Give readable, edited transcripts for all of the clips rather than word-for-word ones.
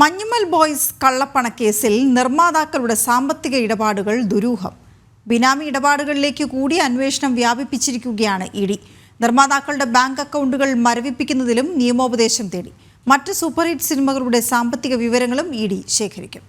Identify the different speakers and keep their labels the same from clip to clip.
Speaker 1: Manjummel boys കള്ളപ്പണക്കേസിൽ നിർമ്മാതാക്കളുടെ സാമ്പത്തിക ഇടപാടുകൾ ദുരൂഹം. ബിനാമി ഇടപാടുകളിലേക്ക് കൂടി അന്വേഷണം വ്യാപിപ്പിച്ചിരിക്കുകയാണ് ഇഡി. നിർമ്മാതാക്കളുടെ ബാങ്ക് അക്കൗണ്ടുകൾ മരവിപ്പിക്കുന്നതിലും നിയമോപദേശം തേടി. മറ്റ് സൂപ്പർ ഹിറ്റ് സിനിമകളുടെ സാമ്പത്തിക വിവരങ്ങളും ഇഡി ശേഖരിക്കും.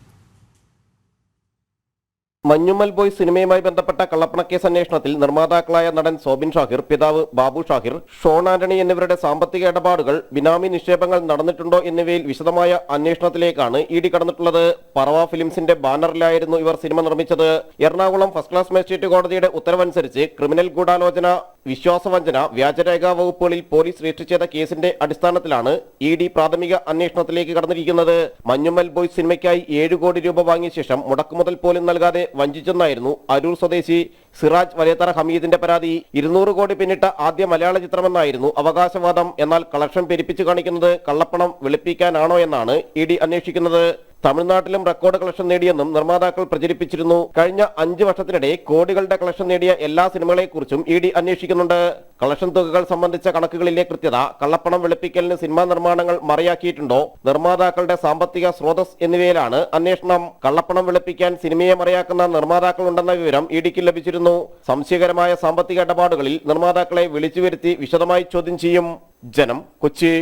Speaker 2: മഞ്ഞുമൽ ബോയ്സ് സിനിമയുമായി ബന്ധപ്പെട്ട കള്ളപ്പണക്കേസ് അന്വേഷണത്തിൽ നിർമ്മാതാക്കളായ നടൻ സോബിൻ ഷാഹിർ, പിതാവ് ബാബു ഷാഹിർ, ഷോൺ ആന്റണി എന്നിവരുടെ സാമ്പത്തിക ഇടപാടുകൾ, ബിനാമി നിക്ഷേപങ്ങൾ നടന്നിട്ടുണ്ടോ എന്നിവയിൽ വിശദമായ അന്വേഷണത്തിലേക്കാണ് ഇഡി കടന്നിട്ടുള്ളത്. പറവ ഫിലിംസിന്റെ ബാനറിലായിരുന്നു ഇവർ സിനിമ നിർമ്മിച്ചത്. എറണാകുളം ഫസ്റ്റ് ക്ലാസ് മജിസ്ട്രേറ്റ് കോടതിയുടെ ഉത്തരവനുസരിച്ച് ക്രിമിനൽ ഗൂഢാലോചന, വിശ്വാസവഞ്ചന, വ്യാജരേഖാ വകുപ്പുകളിൽ പോലീസ് രജിസ്റ്റർ ചെയ്ത കേസിന്റെ അടിസ്ഥാനത്തിലാണ് ഇഡി പ്രാഥമിക അന്വേഷണത്തിലേക്ക് കടന്നിരിക്കുന്നത്. മഞ്ഞുമൽ ബോയ്സ് സിനിമയ്ക്കായി 7 കോടി രൂപ വാങ്ങിയ ശേഷം മുടക്കുമുതൽ പോലും നൽകാതെ വഞ്ചിച്ചെന്നായിരുന്നു അരൂർ സ്വദേശി സിറാജ് വലിയത്തറ ഹമീദിന്റെ പരാതി. 200 കോടി പിന്നിട്ട ആദ്യ മലയാള ചിത്രമെന്നായിരുന്നു അവകാശവാദം. എന്നാൽ കളക്ഷൻ പെരുപ്പിച്ചു കാണിക്കുന്നത് കള്ളപ്പണം വെളുപ്പിക്കാനാണോ എന്നാണ് ഇഡി അന്വേഷിക്കുന്നത്. തമിഴ്നാട്ടിലും റെക്കോർഡ് കളക്ഷൻ നേടിയെന്നും നിർമ്മാതാക്കൾ പ്രചരിപ്പിച്ചിരുന്നു. കഴിഞ്ഞ 5 വർഷത്തിനിടെ കോടികളുടെ കളക്ഷൻ നേടിയ എല്ലാ സിനിമകളെക്കുറിച്ചും ഇഡി അന്വേഷിക്കുന്നുണ്ട്. കളക്ഷൻ തുകകൾ സംബന്ധിച്ച കണക്കുകളിലെ കൃത്യത, കള്ളപ്പണം വെളുപ്പിക്കലിന് സിനിമാ നിർമ്മാണങ്ങൾ മറയാക്കിയിട്ടുണ്ടോ, നിർമ്മാതാക്കളുടെ സാമ്പത്തിക സ്രോതസ് എന്നിവയിലാണ് അന്വേഷണം. കള്ളപ്പണം വെളുപ്പിക്കാൻ സിനിമയെ മറയാക്കുന്ന നിർമ്മാതാക്കളുണ്ടെന്ന വിവരം ഇഡിക്ക് ലഭിച്ചിരുന്നു. സംശയകരമായ സാമ്പത്തിക ഇടപാടുകളിൽ നിർമ്മാതാക്കളെ വിളിച്ചു വരുത്തി വിശദമായി ചോദ്യം ചെയ്യും. ജനം, കൊച്ചി.